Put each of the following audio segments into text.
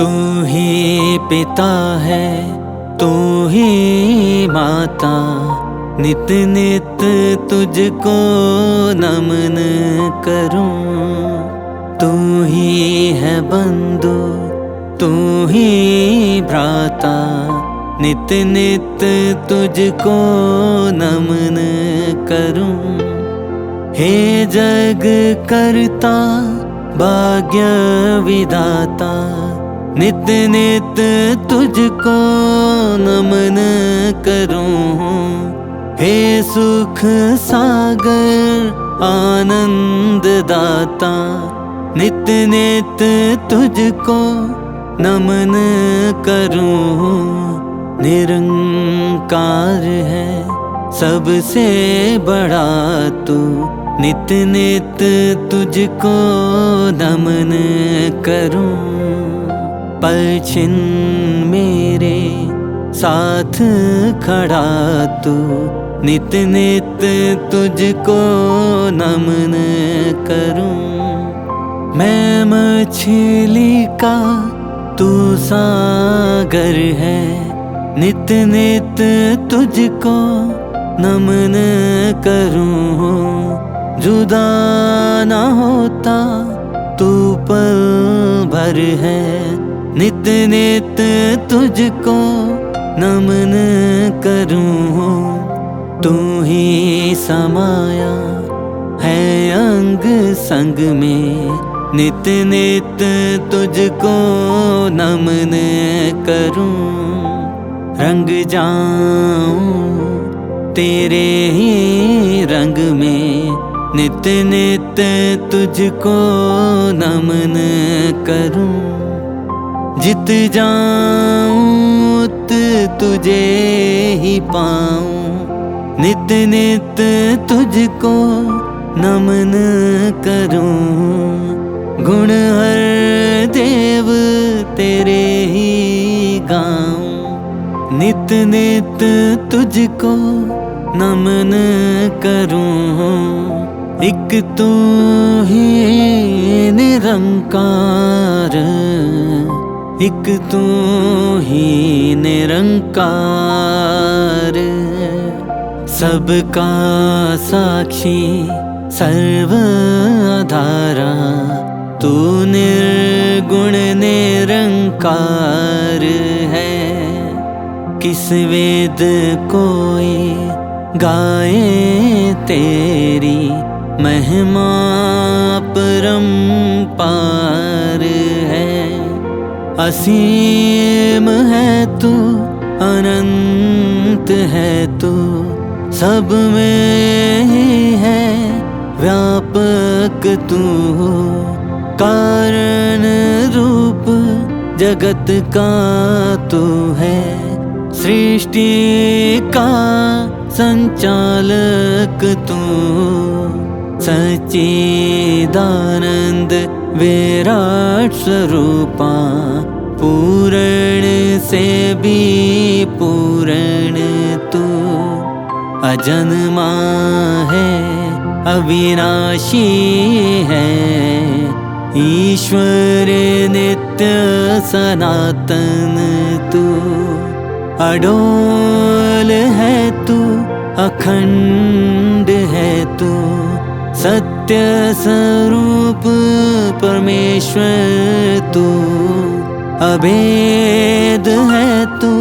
तू ही पिता है, तू ही माता, नित नित तुझको नमन करूं। तू ही है बंधु, तू ही भ्राता, नित नित तुझको नमन करूं। हे जग करता भाग्य विधाता, नित नित तुझको नमन करूं। हे सुख सागर आनंद दाता, नित नित तुझको नमन करूं। निरंकार है सबसे बड़ा तू, नित नित तुझको नमन करूं। पलछिन मेरे साथ खड़ा तू, नित नित तुझको नमन करूं। मैं मछली का तू सागर है, नित नित तुझको नमन करूं। जुदा ना होता तू पल भर है, नित नित तुझको नमन करूं। तू ही समाया है अंग संग में, नित नित तुझको नमन करूं। रंग जाऊं तेरे ही रंग में, नित नित तुझको नमन करूं। जित जाऊं तुझे ही पाऊं, नित नित तुझको नमन करूं। गुण हर देव तेरे ही गाऊं, नित नित तुझको नमन करूं। एक तू ही निरंकार, एक तू ही निरंकार, सबका साक्षी सर्व आधारा, तू निर्गुण निरंकार है। किस वेद कोई गाए तेरी महिमा परंपार है। असीम है तू, अनंत है तू, सब में ही है व्यापक तू। कारण रूप जगत का तू है, सृष्टि का संचालक तू। सच्चिदानंद विराट स्वरूपा, पूर्ण से भी पूर्ण तू। अजन्मा है अविनाशी है, ईश्वर नित्य सनातन तू। अडोल है तू, अखंड है तू, सत्य स्वरूप परमेश्वर तू। अभेद है तू,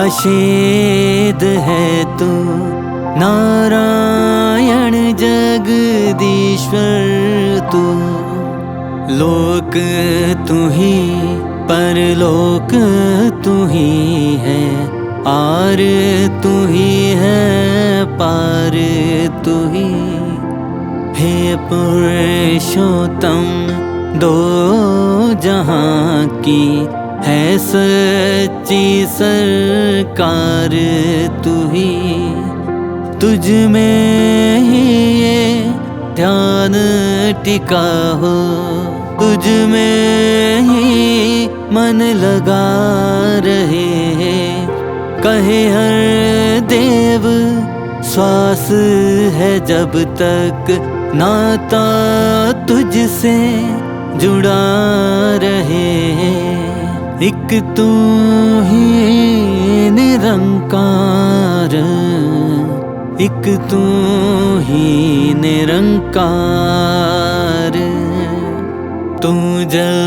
अछेद है तू, नारायण जगदीश्वर तू। लोक तू ही, परलोक तू ही है, आर तू ही है, पार तू ही। हे पुरुषोत्तम दो जहां की है सच्ची सरकार तू ही। तुझ में ही ये ध्यान टिका हो, तुझ में ही मन लगा रहे। कहे हर देव श्वास है जब तक नाता तुझसे जुड़ा रहे। एक तू ही निरंकार, एक तू ही निरंकार। तू जल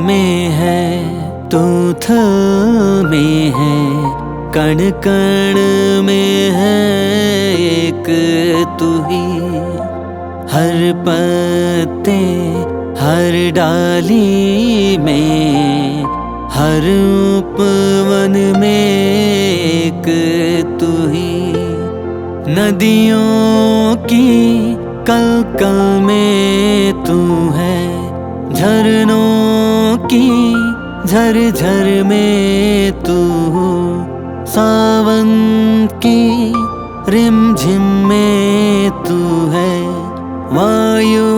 में है, तू थल में है, कण कण में है एक तू ही। हर पत्ते हर डाली में, हर उपवन में एक तू ही। नदियों की कल कल में तू है, झरनों की झर झर में तू, सावन की रिम झिम में तू है, वायु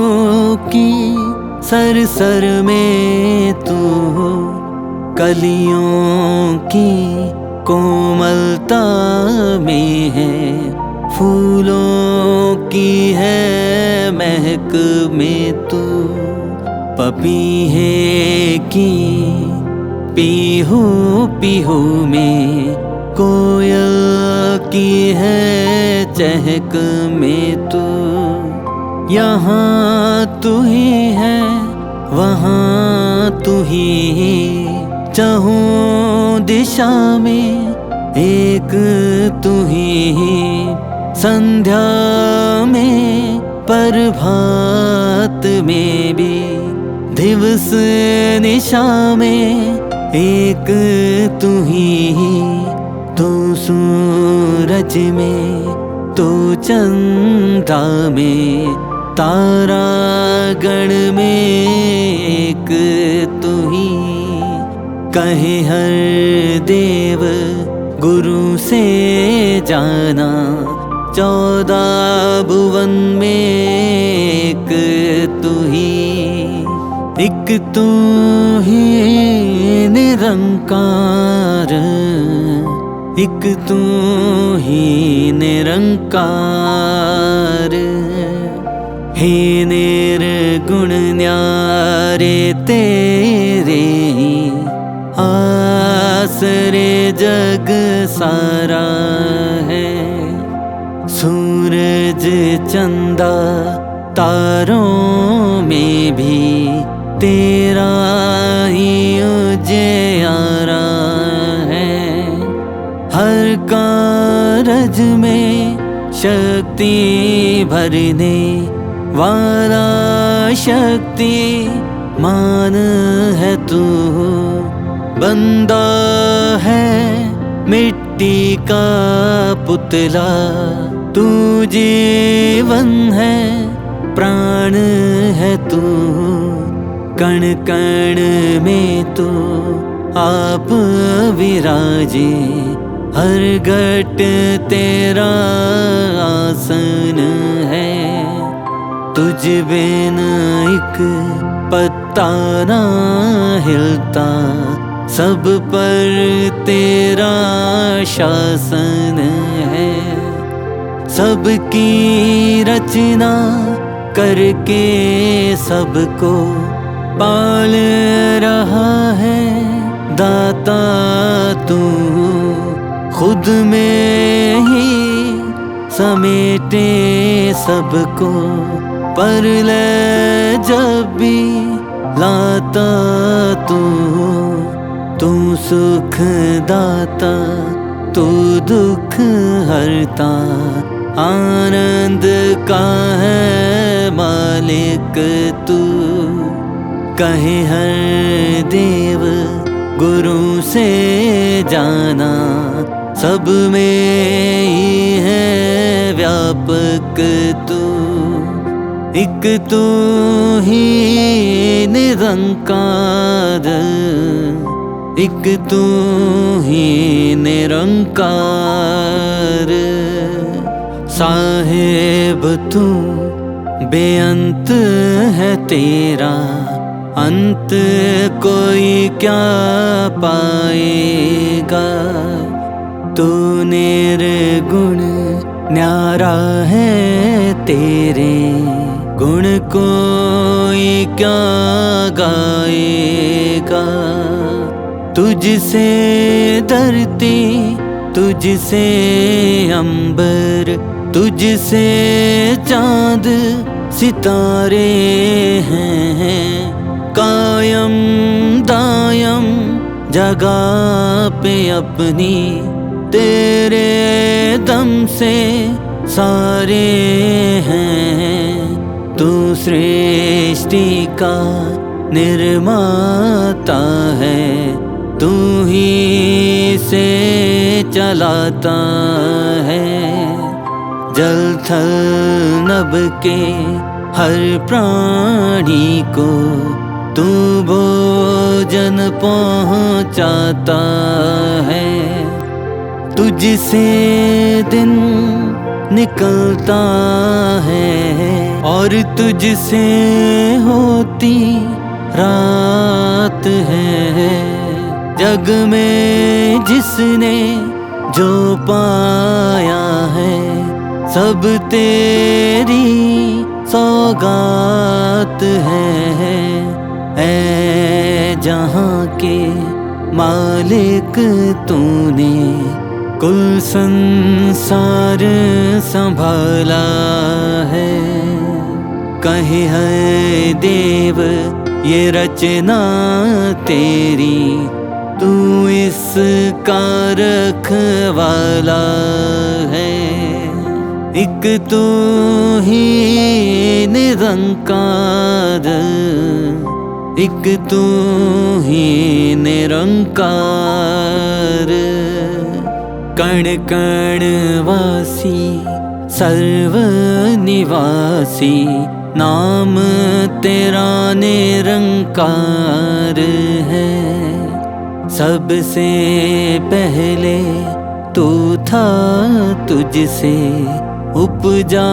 की सर सर में तू, कलियों की कोमलता में है, फूलों की है महक में तू। पपीहे की पीहू पीहू में, कोयल की है चहक में तू। यहाँ तू ही है, वहाँ तू ही, चहूं दिशा में एक तू ही। संध्या में प्रभात में भी, दिवस निशा में एक तू ही। तू सूरज में, तू चंद्रा में, तारागण में एक तू ही। कहे हर देव गुरु से जाना, 14 भुवन में एक तू ही। एक तू ही निरंकार, एक तू ही निरंकार। हे निर्गुण न्यारे तेरे, आसरे जग सारा है। सूरज चंदा तारों में भी, तेरा ही उजियारा है। हर कारज में शक्ति भरने वाला शक्ति मान है तू। बंदा है मिट्टी का पुतला, तू जीवन है, प्राण है तू। कण कण में तू आप विराजे, हर घट तेरा आसन है। तुझ बिन एक पत्ता ना हिलता, सब पर तेरा शासन है। सबकी रचना करके सबको पाल रहा है दाता तू। खुद में ही समेटे सबको, पर ले जब भी लाता तू। तू सुख दाता, तू दुख हरता, आनंद का है मालिक तू। कहे हर देव गुरु से जाना, सब में ही है व्यापक तू। एक तू ही निरंकार, एक तू ही निरंकार। साहेब तू बेअंत है तेरा, अंत कोई क्या पाएगा। तू निर्गुण न्यारा है तेरे, गुण कोई क्या गाएगा। तुझसे धरती, तुझसे अंबर, तुझसे चांद सितारे हैं। कायम दायम जगह पे अपनी, तेरे दम से सारे हैं। तू सृष्टि का निर्माता है, तू ही से चलाता है। जल थल नभ के हर प्राणी को तू भोजन पहुँचाता है। तुझसे दिन निकलता है और तुझसे होती रात है। जग में जिसने जो पाया है, सब तेरी सौगात है। ऐ जहाँ के मालिक तूने कुल संसार संभाला है। कहे है देव ये रचना तेरी, तू इसका रखवाला है। एक तू ही निरंकार, एक तू ही निरंकार। कण कण वासी सर्व निवासी, नाम तेरा निरंकार है। सबसे पहले तू था, तुझसे उपजा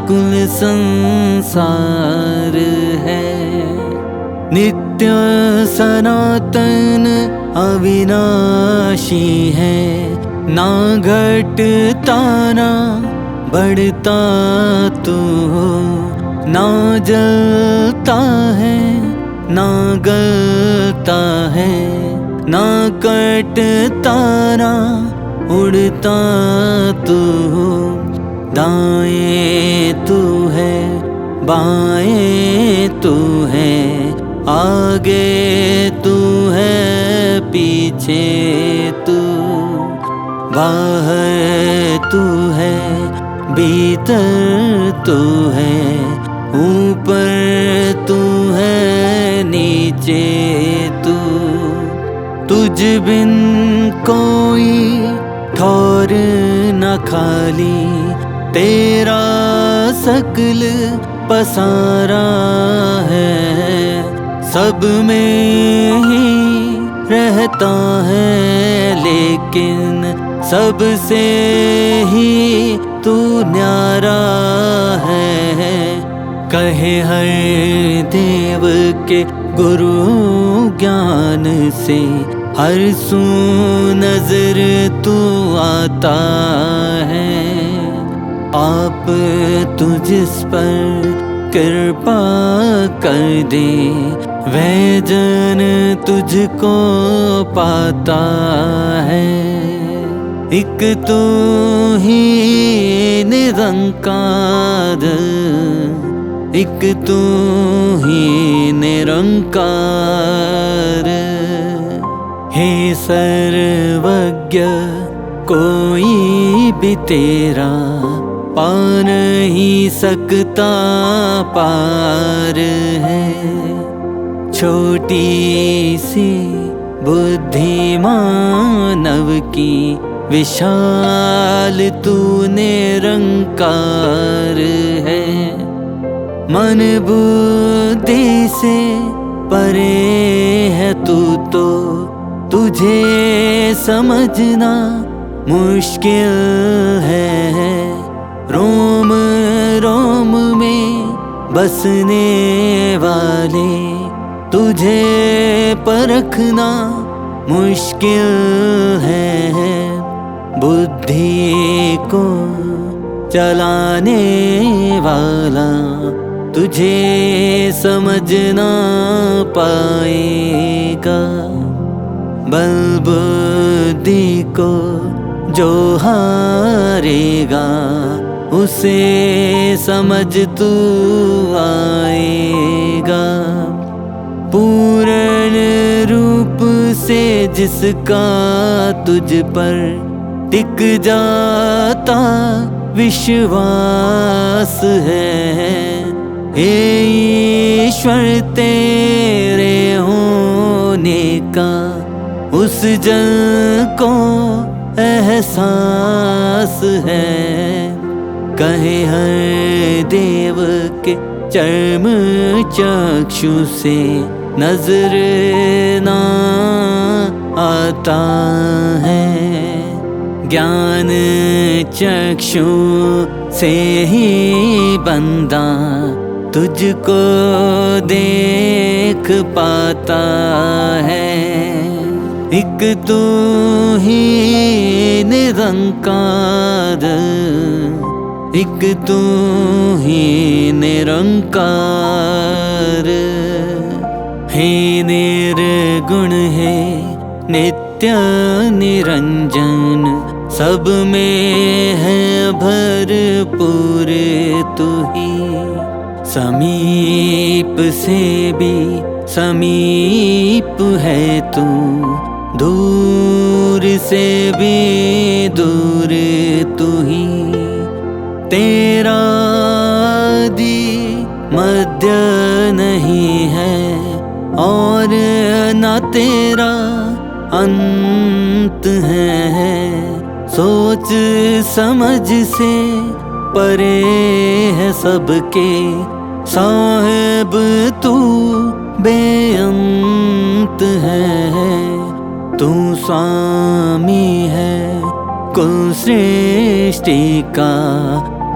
कुल संसार है। नित्य सनातन अविनाशी है, ना घटता ना बढ़ता तू, ना जलता है ना गलता है, ना कटता ना उड़ता तू। दाएं तू है बाएं तू है, आगे तू है पीछे तू। बाहर तू है भीतर तू है, ऊपर तू है नीचे तू। तुझ बिन कोई ठौर न खाली, तेरा सकल पसारा है। सब में ही रहता है लेकिन सबसे ही तू न्यारा है। कहे हर देव के गुरु ज्ञान से, हर सू नजर तू आता है। आप तू जिस पर कृपा कर दे, वह जन तुझको पाता है। एक तू ही निरंकार, एक तू ही निरंकार। हे सर्वज्ञ कोई भी तेरा पा नहीं सकता पार है। छोटी सी बुद्धि मानव की, विशाल तू निरंकार है। मन बुद्धि से परे है तू तो, तुझे समझना मुश्किल है। रोम रोम में बसने वाले, तुझे परखना मुश्किल है। बुद्धि को चलाने वाला, तुझे समझ ना पाएगा। बलबुद्धि को जो हारेगा उसे समझ तू आएगा। पूर्ण रूप से जिसका तुझ पर टिक जाता विश्वास है, हे ईश्वर तेरे होने का उस जन को एहसास है। कहे हर देव के चर्म चक्षु से नजर ना आता है, ज्ञान चक्षु से ही बंदा तुझको देख पाता है। एक तू ही निरंकार, एक तू ही निरंकार, हे निर्गुण है नित्य निरंजन, सब में है भरपूर तू ही। समीप से भी समीप है तू, दूर से भी दूर तू ही। तेरा आदि मध्य नहीं है और न तेरा अंत है। सोच समझ से परे है सबके साहिब तू बेअंत है। तू स्वामी है कुल सृष्टि का,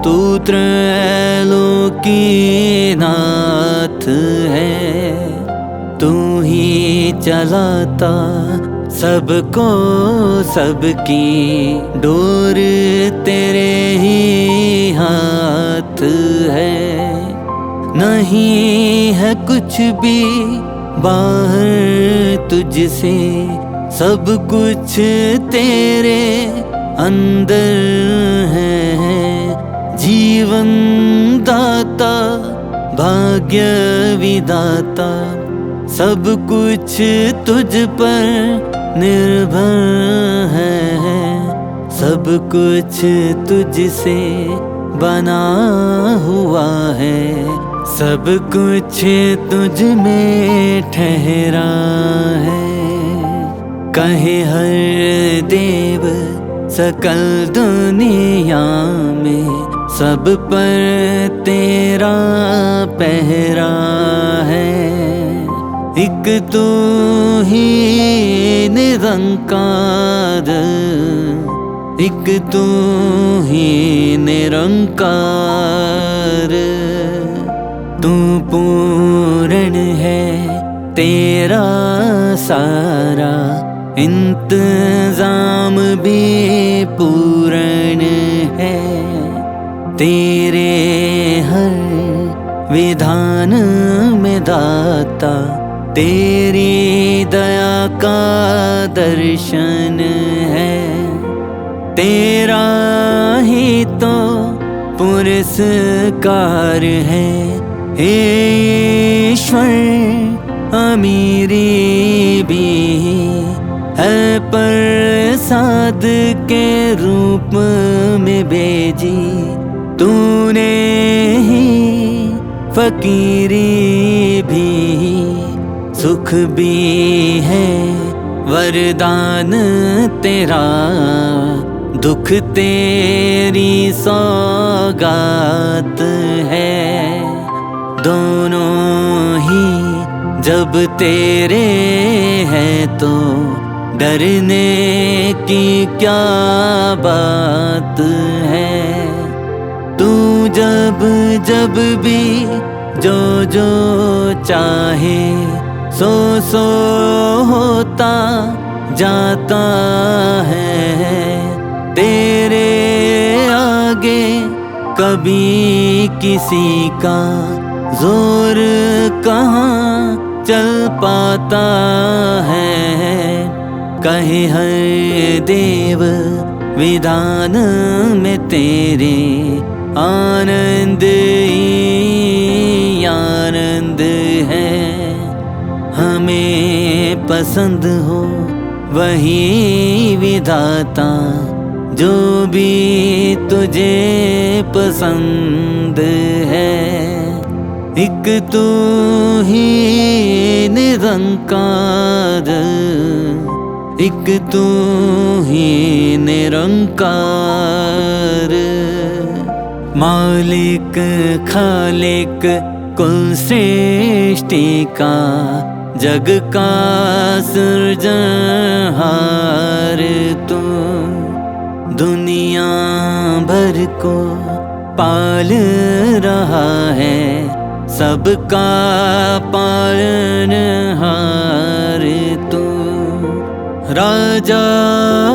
तू त्रैलोकी नाथ है। तू ही चलाता सबको सबकी डोर तेरे ही हाथ है। नहीं है कुछ भी बाहर तुझसे, सब कुछ तेरे अंदर है। जीवन दाता भाग्य विदाता, सब कुछ तुझ पर निर्भर है। सब कुछ तुझसे बना हुआ है, सब कुछ तुझ में ठहरा है। कहे हर देव सकल दुनिया में, सब पर तेरा पहरा है। एक तू ही निरंकार, एक तू ही निरंकार, तू पूर्ण है तेरा सारा, इंतजाम भी पूर्ण है। तेरे हर विधान में दाता, तेरी दया का दर्शन है। तेरा ही तो पुरस्कार है, हे ईश्वर अमीरी भी है प्रसाद के रूप में भेजी। तूने ही फकीरी भी, सुख भी है वरदान तेरा, दुख तेरी सौगात है। दोनों ही जब तेरे हैं तो डरने की क्या बात है। तू जब जब भी जो जो चाहे सो सो होता जाता है। तेरे आगे कभी किसी का जोर कहाँ चल पाता है। कहे हर देव विधान में तेरे आनंद ही आनंद है। हमें पसंद हो वही विधाता, जो भी तुझे पसंद है। एक तू ही निरंकार, एक तू ही निरंकार। मालिक खालिक कुल सृष्टि का, जग का सृजनहार तू। दुनिया भर को पाल रहा है, सबका पालनहार तू। राजा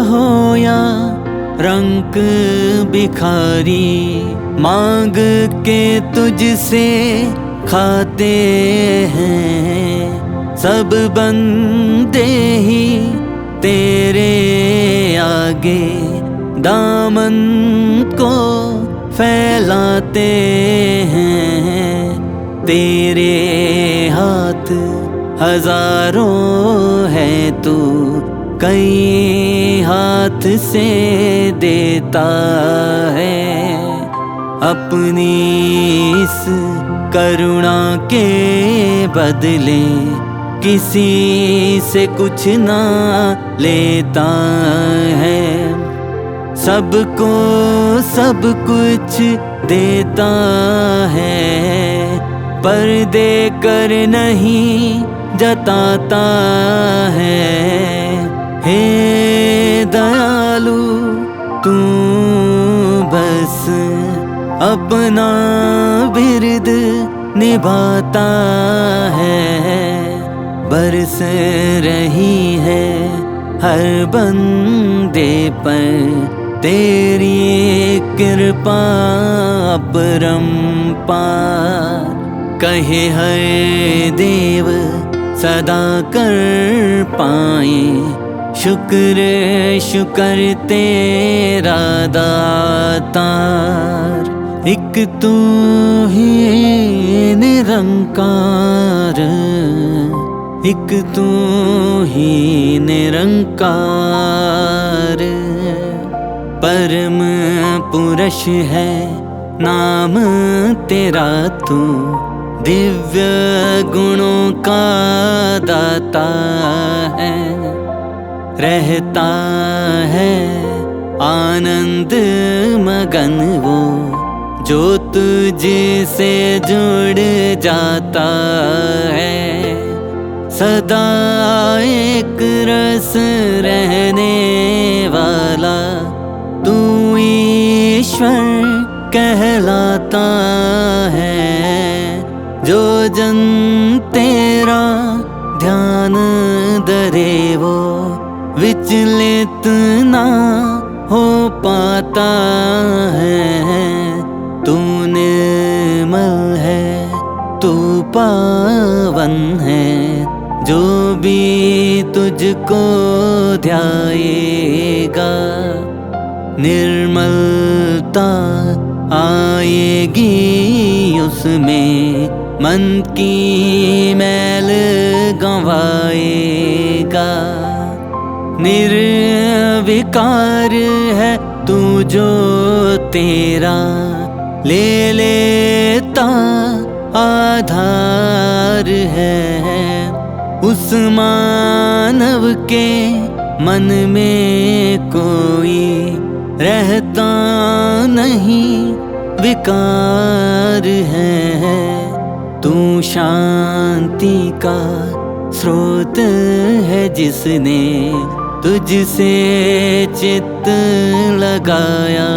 हो या रंक भिखारी, मांग के तुझसे खाते हैं। सब बंदे ही तेरे आगे दामन को फैलाते हैं। तेरे हाथ हजारों है, तू कई हाथ से देता है। अपनी इस करुणा के बदले किसी से कुछ ना लेता है। सबको सब कुछ देता है, पर देकर नहीं जताता है। हे दयालु तू बस अपना बिरद निभाता है। बरस रही है हर बंदे पर तेरी कृपा अपरंपार। कहे हर देव सदा कर पाए, शुक्र शुक्र तेरा दातार। एक तू ही निरंकार, एक तू ही निरंकार। परम पुरुष है नाम तेरा तू, दिव्य गुणों का दाता है। रहता है आनंद मगन वो, जो तुझसे जुड़ जाता है। सदा एक रस रहने वाला तू ईश्वर कहलाता है। जो जन तेरा ध्यान धरे, वो विचलित ना हो पाता है। तू निर्मल है, तू पावन है, जो भी तुझको ध्याएगा निर्मलता आएगी उसमें। मन की मैल गंवाएगा। निर्विकार है तू जो तेरा, ले लेता आधार है। उस मानव के मन में कोई रहता नहीं विकार है। तू शांति का स्रोत है, जिसने तुझसे चित्त लगाया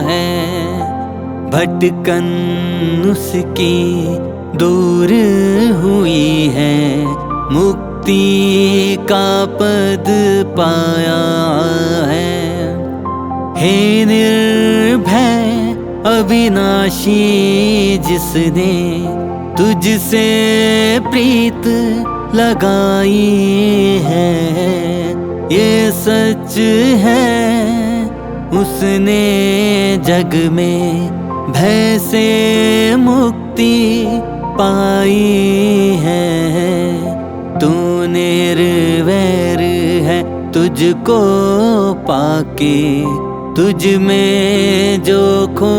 है। भटकन उसकी दूर हुई है, मुक्ति का पद पाया है। हे निर्भय अविनाशी, जिसने तुझसे प्रीत लगाई है। ये सच है उसने जग में भय से मुक्ति पाई है। तू निर्वैर है तुझको पाके, तुझ में जो खो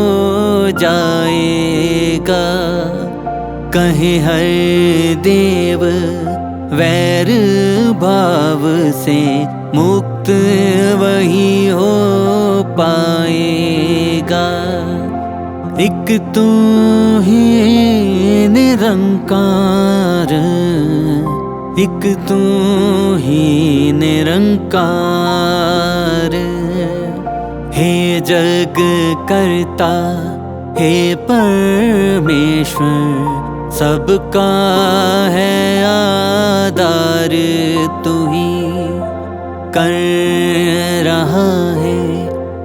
जाएगा। कहे हर देव वैर भाव से मुक्त वही हो पाएगा। एक तू ही निरंकार, एक तू ही निरंकार। हे जग करता हे परमेश्वर, सबका है आधार तू ही। कर रहा है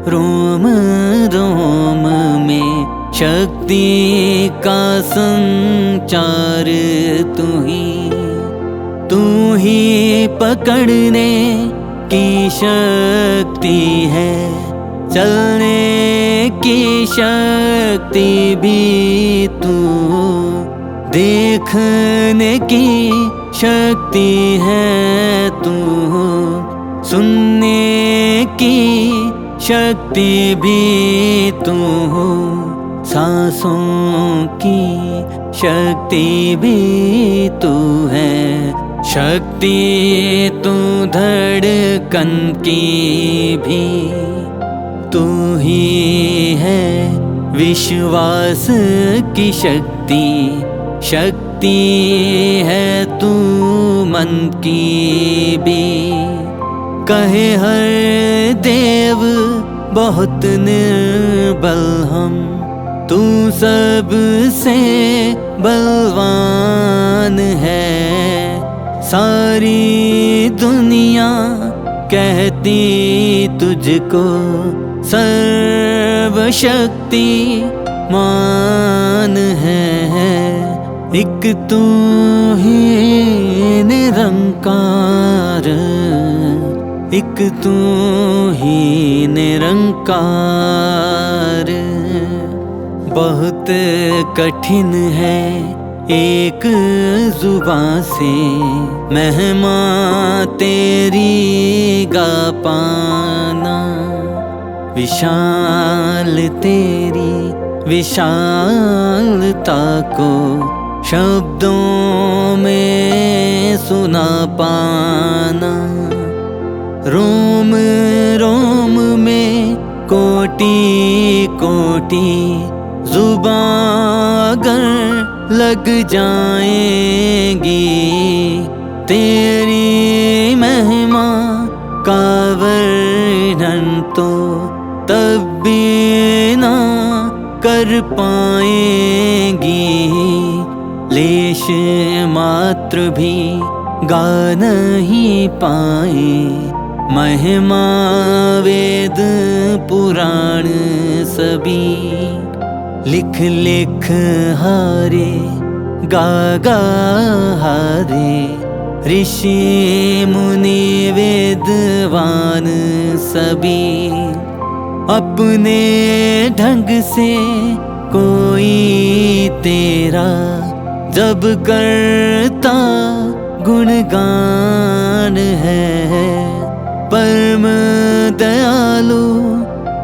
रोम रोम में शक्ति का संचार तू ही पकड़ने की शक्ति है, चलने की शक्ति भी तू, देखने की शक्ति है तू, सुनने की शक्ति भी तू, सांसों की शक्ति भी तू है। शक्ति तू धड़कन की भी, तू ही है विश्वास की शक्ति, शक्ति है तू मन की भी। कहे हर देव बहुत निर्बल हम, तू सबसे बलवान है। सारी दुनिया कहती तुझको सर्वशक्तिमान है। एक तू ही निरंकार, एक तू ही निरंकार। बहुत कठिन है एक जुबां से महिमा तेरी गा पाना। विशाल तेरी विशालता को शब्दों में सुना पाना। रोम रोम में कोटि कोटि जुबां अगर लग जाएंगी, तेरी महिमा का वर्णन तो तब भी ना कर पाएंगी। लेश मात्र भी गा नहीं पाए महिमा वेद पुराण सभी। लिख लिख हारे गा गा हारे ऋषि मुनि वेदवान सभी। अपने ढंग से कोई तेरा जब करता गुणगान है, परम दयालु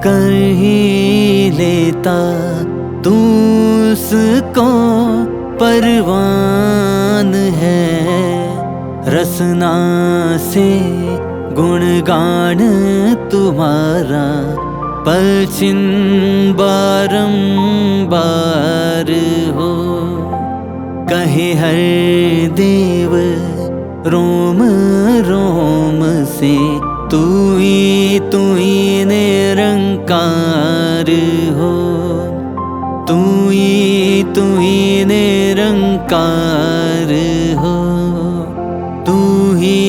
कर ही लेता तू उसको परवान है। रसना से गुणगान तुम्हारा पलछिन बारंबार हो। कहे हर देव रोम रोम से तू ही निरंकार हो। तू ही निरंकार हो। तू ही